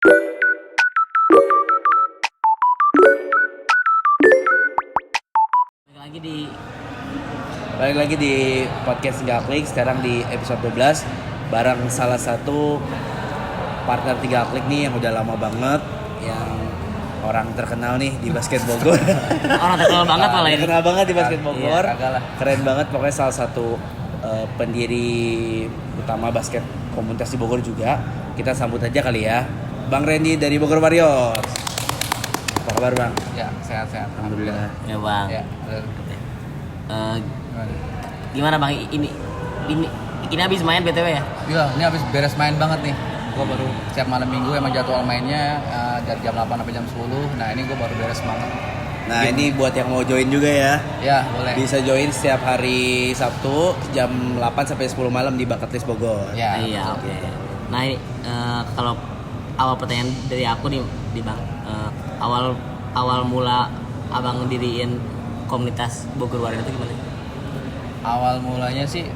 Balik lagi di podcast Tiga Klik. Sekarang di episode 12 bareng salah satu partner Tiga Klik nih yang udah lama banget, yang orang terkenal nih di basket Bogor. Orang terkenal banget malah ini. Terkenal banget di basket Bogor. Iya, keren banget, pokoknya salah satu pendiri utama basket komunitas di Bogor juga. Kita sambut aja kali ya, Bang Randy dari Bogor Warriors. Apa kabar Bang? Ya, sehat-sehat. Alhamdulillah. Ya Bang. Ya, Gimana Bang ini habis main BTW ya? iya, ini habis beres main banget nih. Gue baru setiap malam minggu emang jadwal mainnya dari jam 8 sampai jam 10. Nah, ini gue baru beres banget. Nah ini buat yang mau join juga ya, Ya, boleh. bisa join setiap hari Sabtu jam 8 sampai 10 malam di Bucket List Bogor. Ya. Iya, oke. Nah, ini kalau awal pertanyaan dari aku nih di Bang, awal mula Abang diriin komunitas Bogor Warriors itu gimana? Awal mulanya sih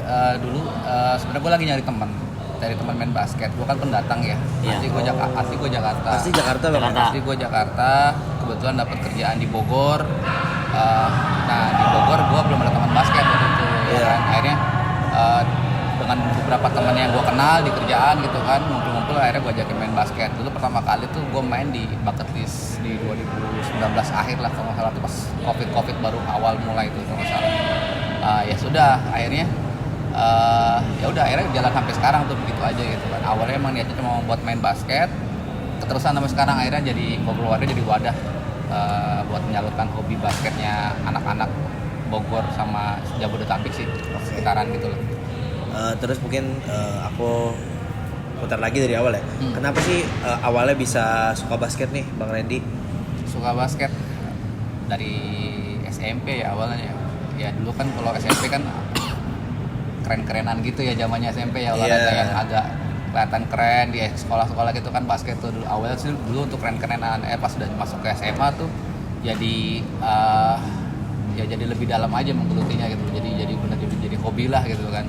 dulu sebenarnya gue lagi nyari teman main basket. Gue kan pendatang ya. Iya. Asli gue Jakarta. Pasti Jakarta Bang. Jakarta. Asli gue Jakarta. Kebetulan dapat kerjaan di Bogor. Nah di Bogor gue belum ada teman basket waktu itu. Iya. Kan? Akhirnya dengan beberapa teman yang gue kenal di kerjaan gitu kan, ngumpul-ngumpul akhirnya gue ajakin main basket. Dulu pertama kali tuh gue main di Bucket List di 2019 akhir lah kalau nggak salah, tuh pas covid baru awal mulai itu kalau nggak salah. Ya sudah akhirnya ya udah akhirnya jalan sampai sekarang tuh begitu aja gitu kan. Awalnya emang niatnya cuma buat main basket, keterusan sampai sekarang akhirnya jadi Bogor Warriors jadi wadah buat menyalurkan hobi basketnya anak-anak Bogor sama Jabodetabek sih, sekitaran gitu loh. Terus mungkin aku putar lagi dari awal ya. Kenapa sih awalnya bisa suka basket nih Bang Randy? Suka basket dari SMP ya awalnya. Ya dulu kan kalau SMP kan keren-kerenan gitu ya zamannya SMP ya, olahraga yang agak kelihatan keren di sekolah-sekolah gitu kan, basket tuh dulu awalnya sih dulu untuk keren-kerenan. Pas udah masuk ke SMA tuh jadi ya jadi lebih dalam aja menggelutinya gitu. Jadi benar jadi hobi lah gitu kan.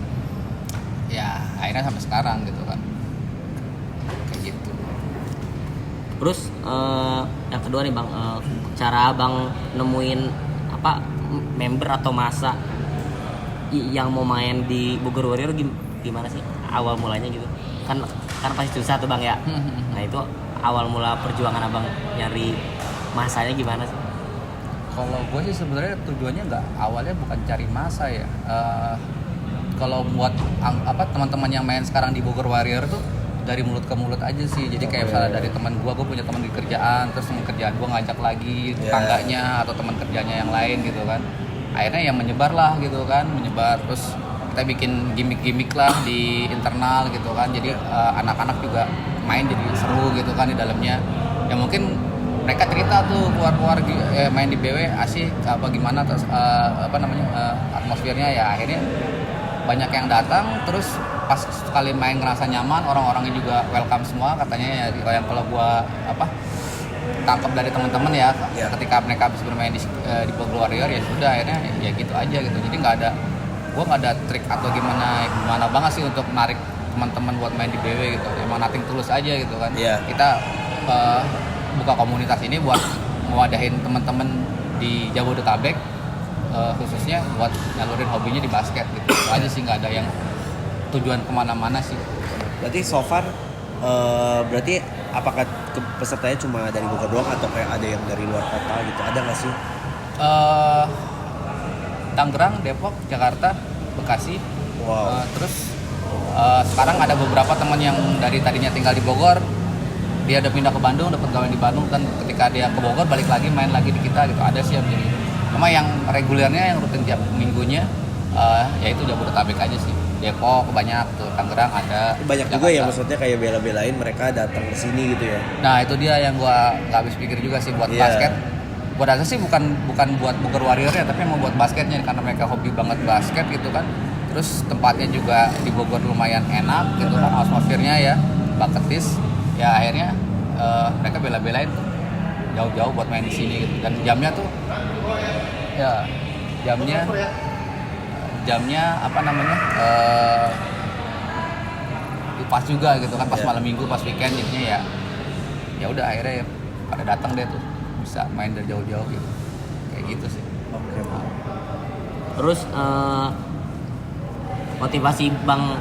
Ya akhirnya sampai sekarang gitu kan. Kayak gitu. Terus yang kedua nih Bang, cara Abang nemuin member atau masa yang mau main di Bogor Warriors gimana sih awal mulanya gitu? Kan pasti susah tuh Bang ya. Nah itu awal mula perjuangan Abang nyari masanya gimana sih? Kalau gue sih sebenarnya tujuannya awalnya bukan cari masa ya. Kalau buat teman-teman yang main sekarang di Bogor Warriors tuh dari mulut ke mulut aja sih. Jadi kayak misalnya dari teman gue punya teman di kerjaan, terus teman kerjaan gue ngajak lagi tetangganya atau teman kerjanya yang lain gitu kan. Akhirnya yang menyebar lah gitu kan, terus kita bikin gimmick lah di internal gitu kan. Jadi anak-anak juga main jadi seru gitu kan di dalamnya. Ya mungkin mereka cerita tuh keluar main di BW asik apa gimana terus atmosfernya. Ya akhirnya banyak yang datang, terus pas sekali main ngerasa nyaman, orang-orangnya juga welcome semua katanya ya. Yang kalau gua tangkap dari teman-teman ya, ketika mereka habis bermain di Bogor Warriors ya sudah akhirnya ya gitu aja gitu. Jadi gua nggak ada trik atau gimana banget sih untuk menarik teman-teman buat main di BW gitu. Emang nothing tulus aja gitu kan. Kita buka komunitas ini buat mewadahin teman-teman di Jabodetabek, khususnya buat nyalurin hobinya di basket gitu. Itu aja sih, nggak ada yang tujuan kemana-mana sih. Berarti so far berarti apakah pesertanya cuma dari Bogor doang atau kayak ada yang dari luar kota gitu? Ada nggak sih? Tangerang, Depok, Jakarta, Bekasi. Wow. Terus sekarang ada beberapa teman yang dari tadinya tinggal di Bogor, dia udah pindah ke Bandung, dapat gawe di Bandung, dan ketika dia ke Bogor balik lagi main lagi di kita gitu. Ada sih yang jadi. Cuma yang regulernya yang rutin tiap minggunya yaitu Jabodetabek aja sih. Depok banyak tuh, Tangerang ada. Banyak Jakarta juga ya, maksudnya kayak bela-belain mereka datang ke sini gitu ya. Nah itu dia yang gua nggak habis pikir juga sih buat basket. Gua rasa sih bukan buat Bogor Warriors ya, tapi emang buat basketnya karena mereka hobi banget basket gitu kan. Terus tempatnya juga di Bogor lumayan enak gitu kan, atmosfernya ya, Bucket List. Ya akhirnya mereka bela-belain tuh jauh-jauh buat main di sini gitu. Dan jamnya tuh ya jamnya pas juga gitu kan, pas malam minggu, pas weekend jadinya ya ya udah akhirnya ya pada datang deh tuh, bisa main dari jauh-jauh gitu, kayak gitu sih. Oke. Terus motivasi Bang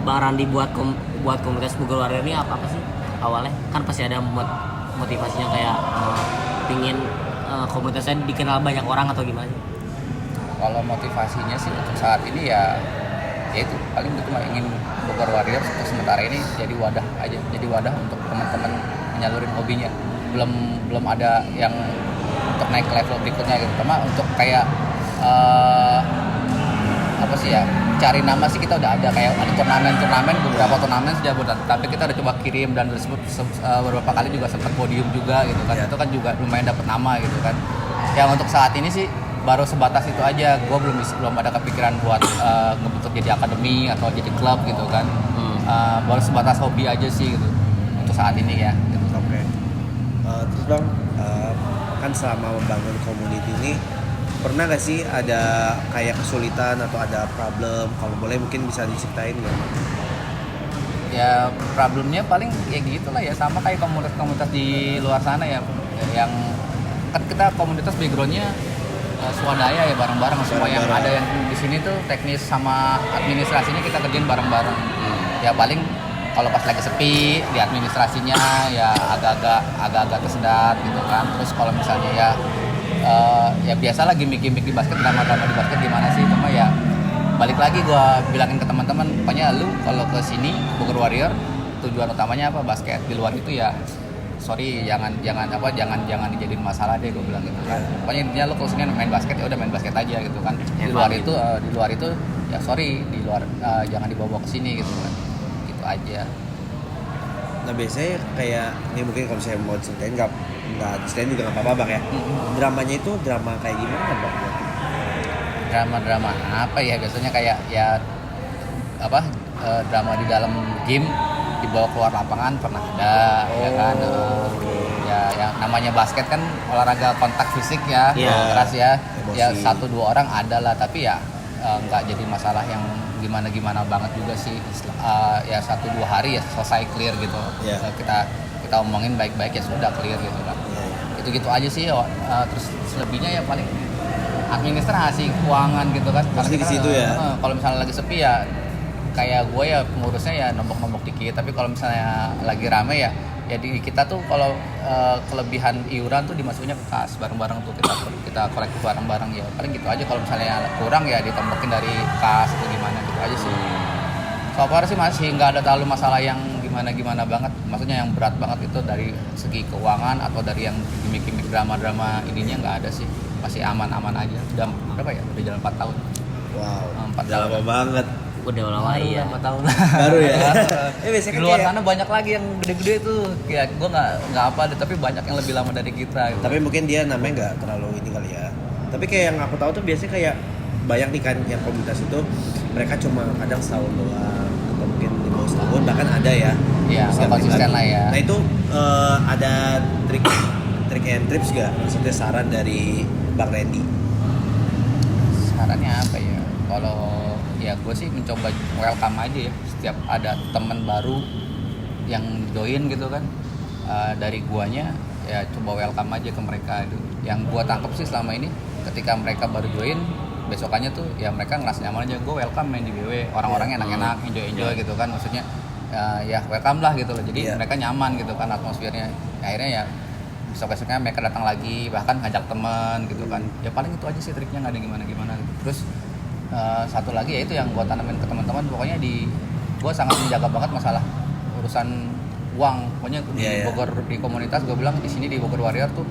Randi buat komunitas Bogor Warrior ini apa sih awalnya? Kan pasti ada motivasinya kayak pingin komunitasnya dikenal banyak orang atau gimana sih? Kalau motivasinya sih untuk saat ini ya itu paling itu mah ingin Bogor Warriors untuk sementara ini jadi wadah aja, jadi wadah untuk teman-teman menyalurin hobinya. Belum ada yang untuk naik ke level berikutnya gitu. Cuma untuk kayak apa sih ya, cari nama sih kita udah ada, kayak ada turnamen beberapa turnamen sudah buat, tapi kita udah coba kirim dan beberapa kali juga sempat podium juga gitu kan. Itu kan juga lumayan dapat nama gitu kan. Yang untuk saat ini sih baru sebatas itu aja. Gue belum ada kepikiran buat ngebentuk jadi akademi atau jadi klub gitu kan. Baru sebatas hobi aja sih gitu untuk saat ini ya gitu. Oke. Terus Bang, kan selama membangun community ini pernah gak sih ada kayak kesulitan atau ada problem? Kalau boleh mungkin bisa diceritain nggak? Ya problemnya paling ya gitulah ya, sama kayak komunitas-komunitas di luar sana ya, yang kan kita komunitas backgroundnya swadaya ya, bareng-bareng semua yang ada yang di sini tuh teknis sama administrasinya kita kerjain bareng-bareng. Ya paling kalau pas lagi sepi di administrasinya ya agak-agak kesendat gitu kan. Terus kalau misalnya ya biasalah gimmick-gimmick di basket, drama-drama di basket gimana sih, cuma ya balik lagi gue bilangin ke teman-teman, pokoknya lu kalau ke sini Bogor Warrior tujuan utamanya apa, basket. Di luar itu ya sorry, jangan dijadiin masalah deh, gue bilang gitu kan. Pokoknya intinya lu kalau sini main basket ya udah main basket aja gitu kan. Di luar itu ya sorry, di luar jangan dibawa ke sini gitu kan. Gitu aja. Nah biasanya kayak ini mungkin kalau saya mau ceritain nggak ceritain juga nggak apa-apa Bang ya. Dramanya itu drama kayak gimana Bang? Drama apa ya, biasanya kayak ya apa drama di dalam game dibawa keluar lapangan pernah ada. Ya kan ya yang namanya basket kan olahraga kontak fisik ya, keras ya. Emosi. Ya 1-2 orang ada lah, tapi ya nggak jadi masalah yang gimana banget juga sih. Ya 1-2 hari ya selesai clear gitu. Kita omongin baik-baik ya sudah clear gitu kan. Gitu aja sih. Terus selebihnya ya paling administrasi, keuangan gitu kan. Pasti di situ ya. Kalau misalnya lagi sepi ya kayak gue ya pengurusnya ya nombok-nombok dikit, tapi kalau misalnya lagi rame ya di kita tuh kalau kelebihan iuran tuh dimasukinnya ke kas bareng-bareng tuh, kita kolektif bareng-bareng ya. Paling gitu aja. Kalau misalnya kurang ya ditombokin dari kas atau gimana gitu aja sih. So far sih masih nggak ada terlalu masalah yang gimana banget, maksudnya yang berat banget itu dari segi keuangan atau dari yang gimmick-gimmick drama ininya nggak ada sih, masih aman-aman aja. Udah berapa ya? Udah jalan 4 tahun. Wow. 4 Udah lama banget. Udah lama ya. 4 tahun. Baru ya. Biasanya Di luar sana banyak lagi yang gede-gede tuh. Ya gue nggak apa deh, tapi banyak yang lebih lama dari kita. Gitu. Tapi mungkin dia namanya nggak terlalu ini kali ya. Tapi kayak yang aku tahu tuh biasanya kayak banyak nih kan yang komunitas itu mereka cuma kadang setahun doang atau mungkin di bawah setahun bahkan ada ya. Iya, konsisten lah ya. Nah itu ada trik and tips gak? Maksudnya saran dari Bang Randy? Sarannya apa ya? Kalau ya gue sih mencoba welcome aja ya. Setiap ada teman baru yang join gitu kan, dari guanya ya coba welcome aja ke mereka itu. Yang gua tangkap sih selama ini ketika mereka baru join, besokannya tuh ya mereka ngerasa nyaman aja, gue welcome main di BW, orang-orangnya enak-enak, enjoy gitu kan, maksudnya ya welcome lah gitu loh. Jadi mereka nyaman gitu kan atmosfernya. Akhirnya ya besok-besoknya mereka datang lagi, bahkan ngajak teman gitu kan. Ya paling itu aja sih triknya, nggak ada gimana-gimana gitu. Terus satu lagi ya itu yang gue tanamin ke teman-teman, pokoknya gue sangat menjaga banget masalah urusan uang. Pokoknya di Bogor, di komunitas gue bilang di sini di Bogor Warrior tuh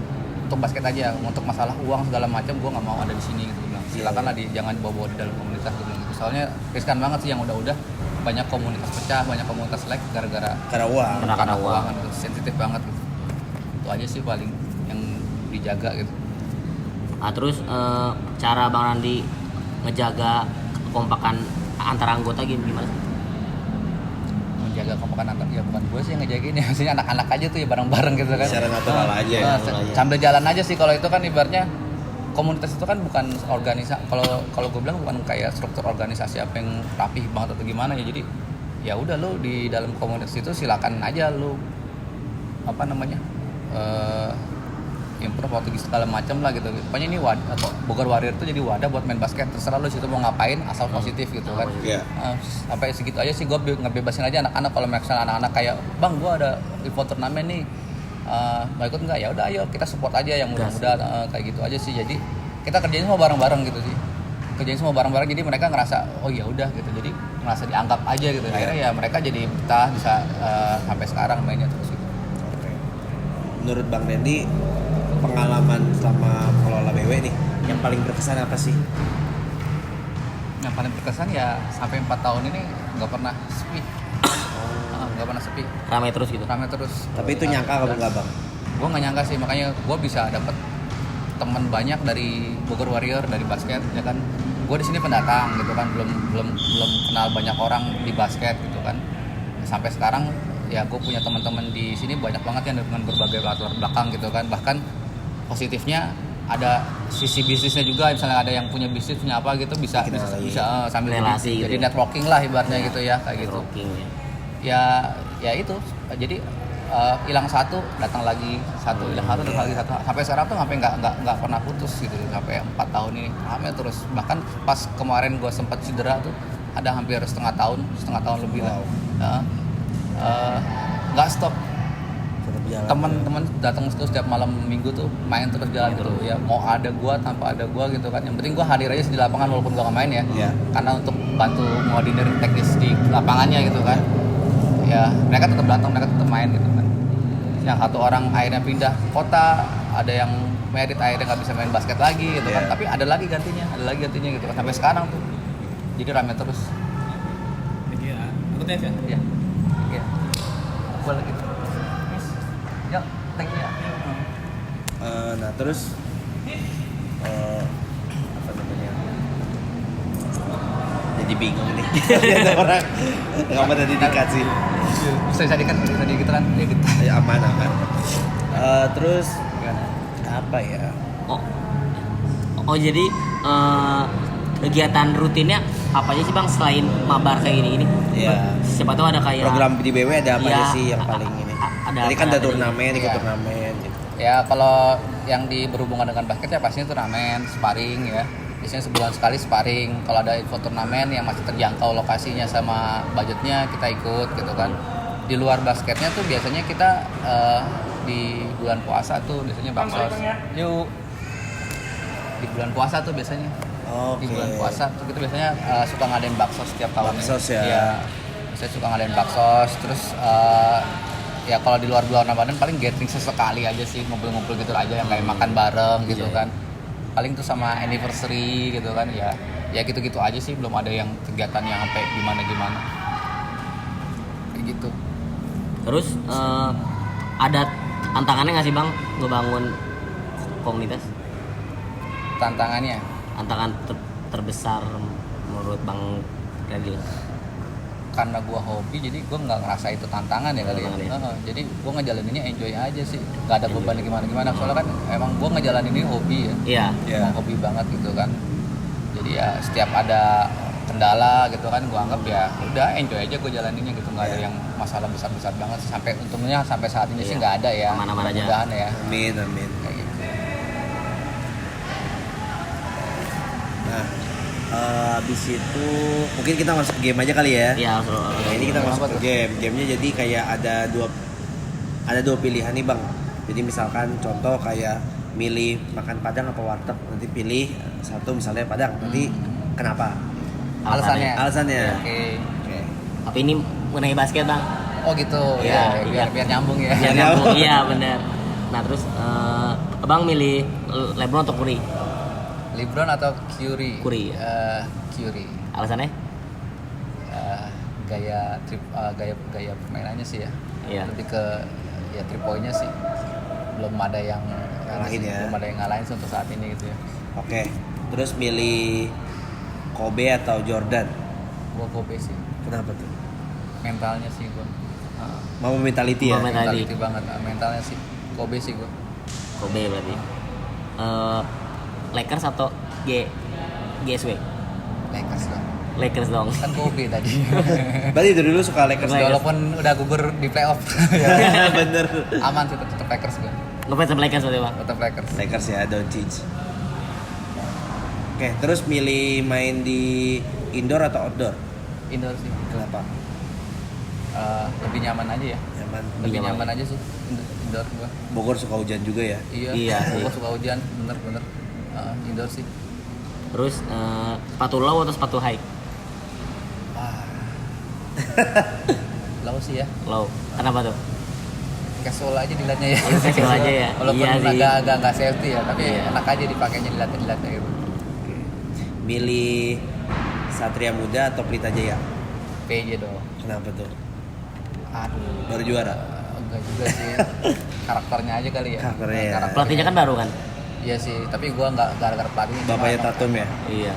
untuk basket aja, untuk masalah uang segala macam gue nggak mau ada di sini gitu. Bilang silakanlah jangan dibawa di dalam komunitas gitu. Soalnya riskan banget sih yang udah banyak komunitas pecah, banyak komunitas selek gara-gara uang. Karena uang gitu. Sensitif banget gitu. Itu aja sih paling yang dijaga gitu. Nah, terus cara Bang Randi ngejaga kekompakan antara anggota gimana sih? Menjaga kekompakan antar, ya bukan gue sih yang ngejagain ya, maksudnya anak-anak aja tuh ya bareng-bareng gitu kan. Secara natural aja ya. Sambil jalan aja sih, kalau itu kan ibaratnya komunitas itu kan bukan organisasi. Kalau gue bilang bukan kayak struktur organisasi apa yang rapih banget atau gimana ya. Jadi ya udah lu di dalam komunitas itu silakan aja lu apa namanya improve waktu segala macam lah gitu. Pokoknya ini Bogor Warrior tuh jadi wadah buat main basket, terserah lu situ mau ngapain asal positif gitu kan. Iya. Sampai segitu aja sih gue ngebebasin aja anak-anak. Kalau misalnya anak-anak kayak bang gue ada event turnamen nih, mau ikut nggak? Ya udah ayo kita support aja yang muda-muda, kayak gitu aja sih. Jadi kita kerjain semua bareng-bareng gitu sih, jadi mereka ngerasa oh ya udah gitu, jadi ngerasa dianggap aja gitu. Akhirnya ya mereka jadi betah bisa sampai sekarang mainnya terus gitu. Oke. Menurut Bang Randy, pengalaman selama mengelola BW nih yang paling berkesan apa sih? Yang paling berkesan ya sampai 4 tahun ini nggak pernah sepi. Nggak pernah sepi, Ramai terus gitu. ramai terus. Tapi itu nyangka kamu nggak Bang? Gue nggak nyangka sih, makanya gue bisa dapet teman banyak dari Bogor Warrior, dari basket ya kan. Gue di sini pendatang gitu kan, belum kenal banyak orang di basket gitu kan. Sampai sekarang ya gue punya teman-teman di sini banyak banget yang dengan berbagai latar belakang gitu kan. Bahkan positifnya ada sisi bisnisnya juga, misalnya ada yang punya bisnis, punya apa gitu, bisa sambil relasi jadi gitu ya. networking lah ibaratnya gitu ya, kayak gitu. Networking ya. Ya itu jadi hilang satu datang lagi satu, hilang satu datang lagi satu, sampai sekarang tuh sampai nggak pernah putus gitu sampai 4 tahun ini hamil terus. Bahkan pas kemarin gue sempat cedera tuh ada hampir setengah tahun lebih lah. Nggak stop, teman-teman datang terus setiap malam minggu tuh main terus jalan terus ya, mau ada gua tanpa ada gua gitu kan, yang penting gua hadir aja di lapangan walaupun gua nggak main ya. Iya. Karena untuk bantu koordinir teknis di lapangannya gitu kan ya, mereka tetap datang, mereka tetap main gitu kan. Yang satu orang akhirnya pindah kota, ada yang merit akhirnya nggak bisa main basket lagi gitu kan, Iya. tapi ada lagi gantinya gitu kan, sampai sekarang tuh jadi rame terus. Aku tes ya? Iya. Iya. Gua lagi. Ya, thank you ya. Nah terus apa namanya? Jadi bingung nih. Ada orang nggak tadi dikasih. Bisa tadi gitu kan? Ya gitu. Ya, aman. Terus Gimana? apa ya? Oh jadi kegiatan rutinnya apa aja sih Bang selain mabar kayak gini? Iya. Siapa tahu ada kayak Program di BW ada apa Iya, aja sih yang paling ini? ada Tadi apa kan ada tadi? turnamen, ikut Iya. turnamen gitu. Ya kalau yang berhubungan dengan basket ya pastinya turnamen, sparring ya. Biasanya sebulan sekali sparring. Kalau ada info turnamen yang masih terjangkau lokasinya sama budgetnya, kita ikut gitu kan. Di luar basketnya tuh biasanya kita di bulan puasa tuh biasanya baksos. Yuk. Di bulan puasa tuh biasanya. Oke. Di bulan puasa tuh kita biasanya suka ngadain baksos setiap tahun. Baksos ya. Iya. Saya suka ngadain baksos, terus ya kalau di luar bulan Ramadan paling gathering sesekali aja sih, ngumpul-ngumpul gitu aja yang kayak makan bareng gitu Iya. kan. Paling tuh sama anniversary gitu kan ya. Ya gitu-gitu aja sih, belum ada yang kegiatan yang sampai gimana-gimana. Kayak gitu. Terus ada tantangannya nggak sih Bang ngebangun komunitas? Tantangannya Tantangan terbesar menurut Bang Randy? karena gua hobi jadi gua nggak ngerasa itu tantangan ya kali ya. Tantangan Jadi gua ngejalaninnya enjoy aja sih, nggak ada beban gimana-gimana. Soalnya kan emang gua ngejalanin ini hobi ya. Iya. Iya. Emang hobi banget gitu kan. Jadi ya setiap ada kendala gitu kan gua anggap ya udah enjoy aja gua jalaninnya gitu, nggak ada yang masalah besar-besar banget sih. Sampai untungnya sampai saat ini sih Iya. nggak ada ya. Aman-aman aja. Mudah-mudahan ya Amin. kayak gitu. Nah, habis itu mungkin kita masuk ke game aja kali ya. Iya, Nah, ini kita Game masuk apa ke tuh? game. Gamenya jadi kayak ada dua pilihan nih Bang. Jadi misalkan contoh kayak milih makan Padang apa warteg, nanti pilih satu misalnya Padang, nanti kenapa? Alasannya. Oke. Oke. Tapi ini mengenai basket Bang. Oh gitu. Iya, Ya, biar nyambung ya. Biar nyambung. Iya benar. Nah terus Abang milih LeBron atau Curry? LeBron atau Curry? Curry. Curry. Alasannya? Gaya permainannya sih ya. Iya. Lebih ke ya 3 poinnya sih. Belum ada yang Ngalahin ya. Belum ada yang ngalahin sih untuk saat ini gitu ya. Oke. Terus milih Kobe atau Jordan? Gua Kobe sih. Kenapa tuh? Mentalnya sih gua. Mau mentality ya? Mau mentality. Mentality banget. Mentalnya sih Kobe sih gua. Kobe berarti. Lakers atau GSW? Lakers lah. Lakers dong. Kan Kobe tadi. Berarti dari dulu suka Lakers. Lakers. Walaupun udah gugur di playoff. Ya. Bener. Aman sih tetap Lakers gue. Ngefans sama Lakers berarti bang. Tetap Lakers. Lakers ya, Doncic. Oke, terus milih main di indoor atau outdoor? Indoor sih. Kenapa? Lebih nyaman aja ya. Nyaman. Lebih nyaman. nyaman aja sih indoor gua. Bogor suka hujan juga ya. Iya sih. Gua suka hujan, bener. Indoor sih. Terus sepatu low atau sepatu high? Low sih ya. Low. Kenapa tuh? Casual aja dilihatnya ya. Casual aja ya? Walaupun Iya sih. agak nggak safety ya, tapi Iya. enak aja dipakainya dilihatnya gitu. Milih Satria Muda atau Pelita Jaya? PJ dong. Kenapa tuh? Aduh. Baru juara? Enggak juga sih. Karakternya aja kali ya. Karakternya ya. Pelatihnya kan baru kan? Iya sih, tapi gua nggak gara-gara pelatihnya. Bapaknya cuma Tatum ya? Iya.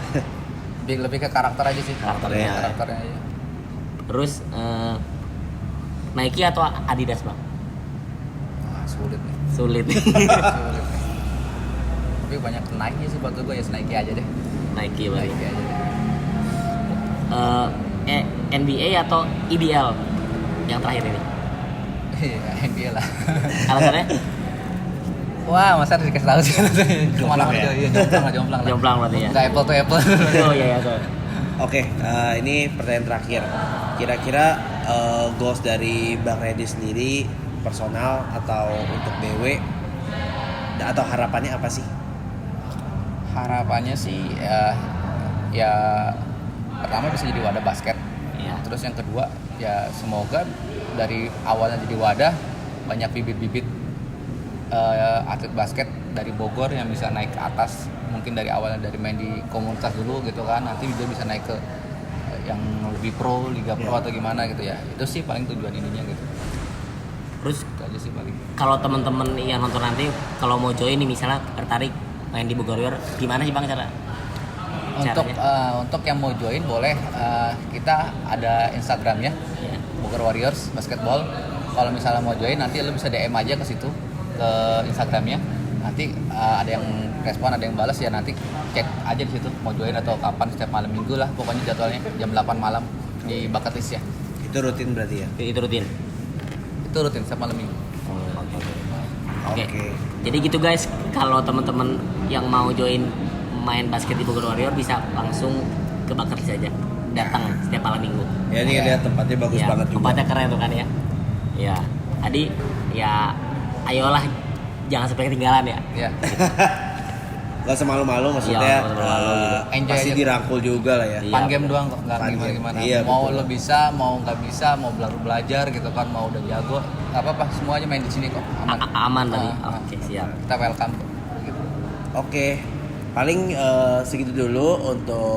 lebih ke karakter aja sih. Karakternya. Karakternya aja. Terus Nike atau Adidas bang? Sulit nih. Sulit. Sulit nih. Tapi banyak Nike sih buat gue ya, Nike aja deh. Nike berarti. Nike aja deh. NBA atau IBL yang terakhir ini? Iya, NBA lah. Alasannya? Wah, masa harus dikasih tahu sih. Kemana Jomplang ya? aja? Iya, jomplang lah. Jomplang berarti ya. Nggak apple to apple. Oh iya tuh. Oke, ini pertanyaan terakhir. Kira-kira goals dari Bang Reddy sendiri, personal atau untuk BW, atau harapannya apa sih? Harapannya sih ya pertama bisa jadi wadah basket. Iya. Terus yang kedua ya semoga dari awalnya jadi wadah banyak bibit-bibit atlet basket dari Bogor yang bisa naik ke atas, mungkin dari awalnya dari main di komunitas dulu gitu kan, nanti dia bisa naik ke yang lebih pro, Liga Pro atau gimana gitu ya. Itu sih paling tujuan ininya gitu. Terus Itu aja sih paling. kalau teman-teman yang nonton nanti kalau mau join nih misalnya tertarik main di Bogor Warrior, gimana sih bang cara? Untuk yang mau join boleh, kita ada Instagramnya Ya. Bogor Warriors Basketball. Kalau misalnya mau join nanti lo bisa DM aja ke situ, ke Instagramnya. Nanti ada yang respon, ada yang balas ya, nanti cek aja di situ mau join atau kapan, setiap malam minggu lah pokoknya jadwalnya jam 8 malam di Bucket List ya. Itu rutin berarti ya? Itu rutin. Itu rutin setiap malam minggu. Oke. Oke. Jadi gitu guys, kalau teman-teman yang mau join main basket di Bogor Warrior bisa langsung ke Bucket List aja. Datang setiap malam minggu. Ya ini lihat tempatnya bagus Ya, banget juga. tempatnya keren tuh kan ya. Ya. Adi, ya ayolah jangan sampai ketinggalan ya. Ya. Gak usah malu-malu maksudnya. Iya, nggak usah malu-malu gitu. Enjoy Pasti aja. dirangkul juga lah ya. Iya. Fun game doang kok, nggak Fun game. gimana-gimana. Iya, Mau betul. lo bisa, mau nggak bisa, mau belajar gitu kan, mau udah jago, nggak apa-apa, semuanya main di sini kok, aman. Aman tadi. Ah, Oke, siap. Kita welcome kok. Gitu. Oke. Paling segitu dulu untuk